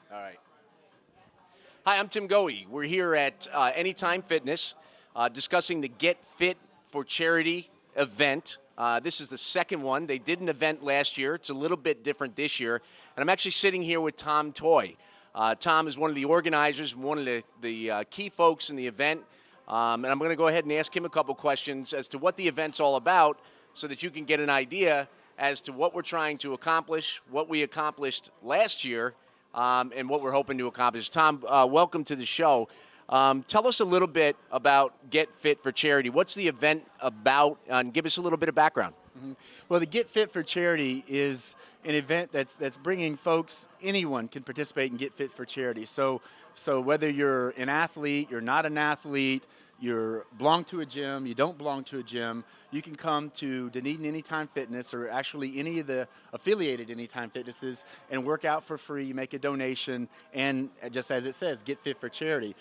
All right. Hi, I'm Tim Goey. We're here at Anytime Fitness discussing the Get Fit for Charity event. This is the second one. They did an event last year. It's a little bit different this year. And I'm actually sitting here with Tom Toy. Tom is one of the organizers, one of the key folks in the event. And I'm going to go ahead and ask him a couple questions as to what the event's all about so that you can get an idea as to what we're trying to accomplish, what we accomplished last year, and what we're hoping to accomplish. Tom, welcome to the show. Tell us a little bit about Get Fit for Charity. What's the event about? And give us a little bit of background. Mm-hmm. Well, the Get Fit for Charity is an event that's bringing folks, anyone can participate in Get Fit for Charity. So whether you're an athlete, you're not an athlete, you belong to a gym, you don't belong to a gym, you can come to Dunedin Anytime Fitness or actually any of the affiliated Anytime Fitnesses and work out for free, make a donation, and just as it says, Get Fit for Charity.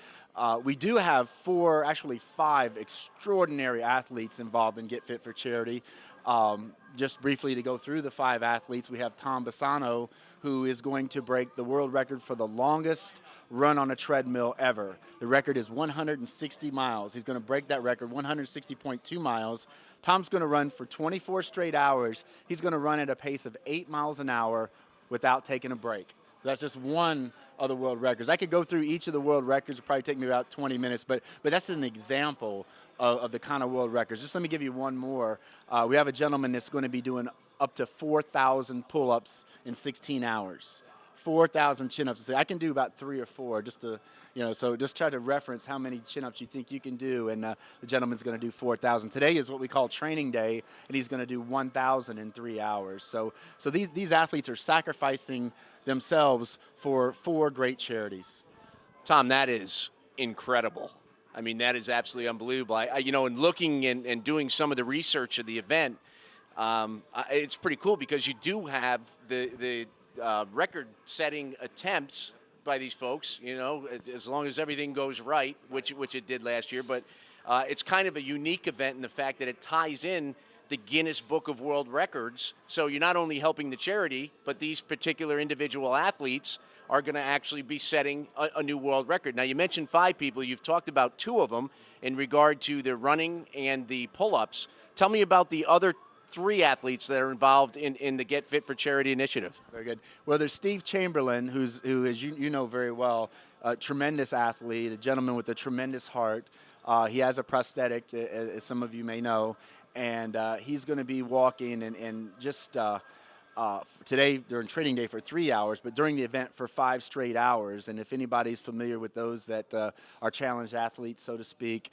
We do have five extraordinary athletes involved in Get Fit for Charity. Just briefly to go through the five athletes, we have Tom Bassano, who is going to break the world record for the longest run on a treadmill ever. The record is 160 miles. He's going to break that record, 160.2 miles. Tom's going to run for 24 straight hours. He's going to run at a pace of 8 miles an hour without taking a break. So that's just one of the world records. I could go through each of the world records. It'll probably take me about 20 minutes, but that's an example of the kind of world records. Just let me give you one more. We have a gentleman that's going to be doing up to 4,000 pull-ups in 16 hours. 4,000 chin-ups. I can do about 3 or 4 just to, so just try to reference how many chin-ups you think you can do, and the gentleman's going to do 4,000. Today is what we call training day, and he's going to do 1,000 in 3 hours. So these athletes are sacrificing themselves for 4 great charities. Tom, that is incredible. I mean, that is absolutely unbelievable. In looking and doing some of the research of the event, it's pretty cool because you do have the record-setting attempts by these folks, as long as everything goes right, which it did last year. But it's kind of a unique event in the fact that it ties in the Guinness Book of World Records. So you're not only helping the charity, but these particular individual athletes are going to actually be setting a new world record. Now, you mentioned 5 people. You've talked about 2 of them in regard to the running and the pull-ups. Tell me about the other 3 athletes that are involved in the Get Fit for Charity initiative. Very good. Well, there's Steve Chamberlain, who as you know very well, a tremendous athlete, a gentleman with a tremendous heart. He has a prosthetic, as some of you may know, and he's going to be walking and just today during training day for 3 hours, but during the event for 5 straight hours. And if anybody's familiar with those that are challenged athletes, so to speak,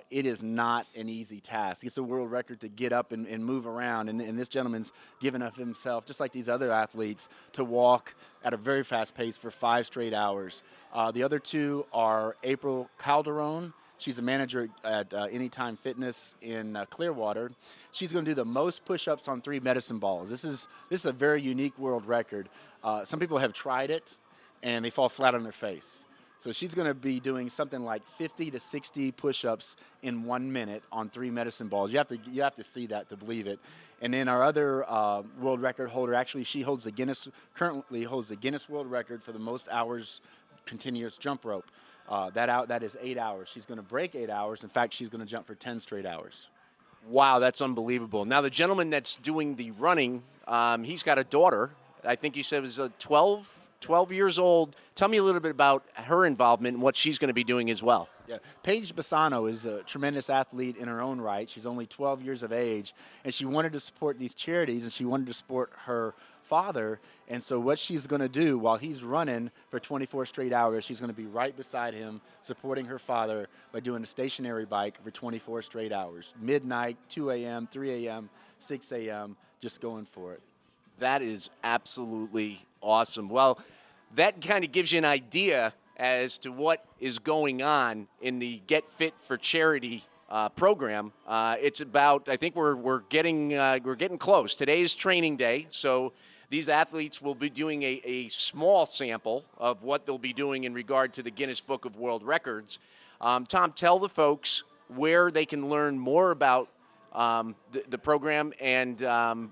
it is not an easy task. It's a world record to get up and move around, and this gentleman's given of himself, just like these other athletes, to walk at a very fast pace for 5 straight hours. The other 2 are April Calderon. She's a manager at Anytime Fitness in Clearwater. She's going to do the most push-ups on 3 medicine balls. This is a very unique world record. Some people have tried it, and they fall flat on their face. So she's going to be doing something like 50 to 60 push-ups in 1 minute on 3 medicine balls. You have to see that to believe it. And then our other world record holder, actually, she currently holds the Guinness World Record for the most hours continuous jump rope. That is 8 hours. She's going to break 8 hours. In fact, she's going to jump for 10 straight hours. Wow, that's unbelievable. Now, the gentleman that's doing the running, he's got a daughter. I think you said it was 12 years old. Tell me a little bit about her involvement and what she's going to be doing as well. Yeah, Paige Bassano is a tremendous athlete in her own right. She's only 12 years of age, and she wanted to support these charities, and she wanted to support her father. And so what she's going to do while he's running for 24 straight hours, she's going to be right beside him supporting her father by doing a stationary bike for 24 straight hours. Midnight, 2 a.m., 3 a.m., 6 a.m., just going for it. That is absolutely awesome. Well, that kind of gives you an idea as to what is going on in the Get Fit for Charity program. It's about, I think we're getting close. Today is training day, so these athletes will be doing a small sample of what they'll be doing in regard to the Guinness Book of World Records. Tom, tell the folks where they can learn more about the program and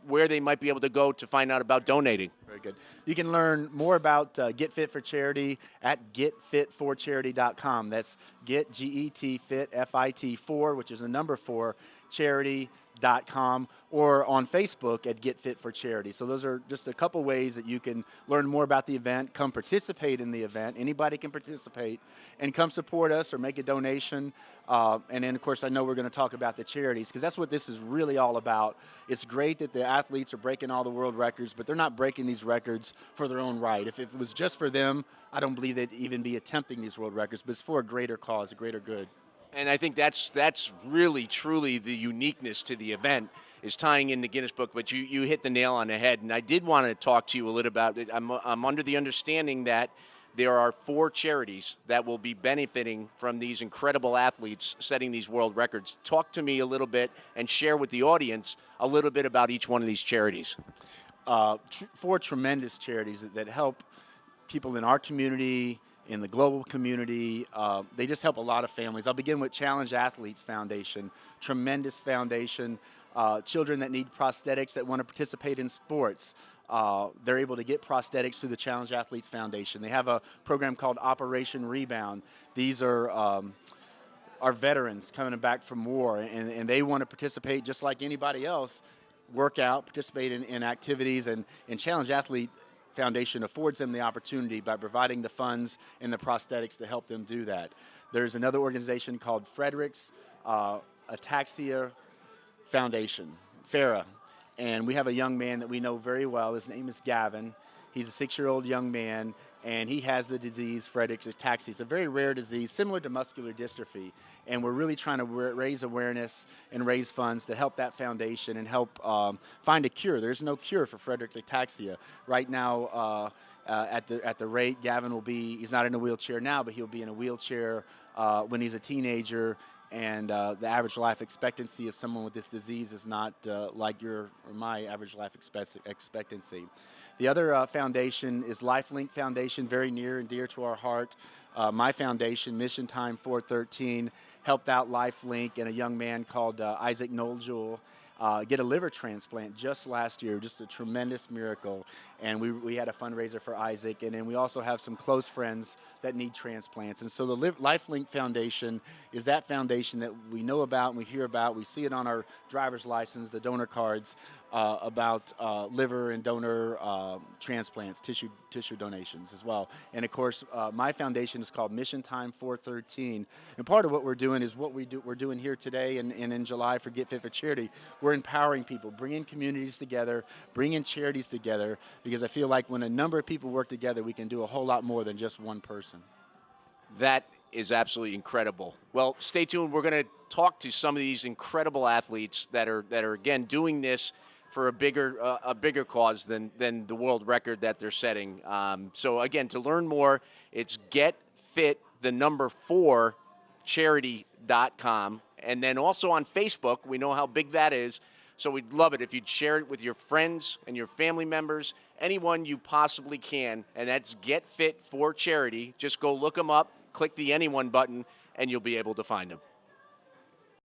where they might be able to go to find out about donating. Very good. You can learn more about Get Fit for Charity at getfit4charity.com. That's get, G-E-T, fit, F-I-T, 4, which is the number 4, charity.com, or on Facebook at Get Fit for Charity. So those are just a couple ways that you can learn more about the event, come participate in the event. Anybody can participate, and come support us or make a donation. And then, of course, I know we're going to talk about the charities, because that's what this is really all about. It's great that the athletes are breaking all the world records, but they're not breaking these records for their own right. If it was just for them, I don't believe they'd even be attempting these world records, but it's for a greater cause, a greater good. And I think that's really, truly the uniqueness to the event, is tying in the Guinness Book. But you hit the nail on the head. And I did want to talk to you a little about it. I'm under the understanding that there are 4 charities that will be benefiting from these incredible athletes setting these world records. Talk to me a little bit and share with the audience a little bit about each one of these charities. 4 tremendous charities that help people in our community, in the global community. They just help a lot of families. I'll begin with Challenge Athletes Foundation, tremendous foundation. Children that need prosthetics that want to participate in sports, they're able to get prosthetics through the Challenge Athletes Foundation. They have a program called Operation Rebound. These are our veterans coming back from war, and they want to participate just like anybody else, work out, participate in activities, and Challenge Athlete Foundation affords them the opportunity by providing the funds and the prosthetics to help them do that. There's another organization called Frederick's Ataxia Foundation, FARA, and we have a young man that we know very well. His name is Gavin. He's a 6-year-old young man, and he has the disease Frederick's ataxia. It's a very rare disease, similar to muscular dystrophy, and we're really trying to raise awareness and raise funds to help that foundation and help find a cure. There's no cure for Frederick's ataxia. Right now, at the rate, Gavin will be, he's not in a wheelchair now, but he'll be in a wheelchair when he's a teenager, and the average life expectancy of someone with this disease is not like your or my average life expectancy. The other foundation is LifeLink Foundation, very near and dear to our heart. My foundation, Mission Time 413, helped out LifeLink and a young man called Isaac Noljul get a liver transplant just last year, just a tremendous miracle. And we had a fundraiser for Isaac, and then we also have some close friends that need transplants. And so the LifeLink Foundation is that foundation that we know about and we hear about. We see it on our driver's license, the donor cards, about liver and donor transplants, tissue donations as well. And of course, my foundation is called Mission Time 413. And part of what we're doing is what we're doing here today and in July for Get Fit for Charity. We're empowering people, bringing communities together, bringing charities together, because I feel like when a number of people work together, we can do a whole lot more than just one person. That is absolutely incredible. Well, stay tuned. We're going to talk to some of these incredible athletes that are again doing this for a bigger cause than the world record that they're setting. So again, to learn more, it's getfit4charity.com, and then also on Facebook. We know how big that is, so we'd love it if you'd share it with your friends and your family members, anyone you possibly can, and that's Get Fit for Charity. Just go look them up, click the Anyone button, and you'll be able to find them.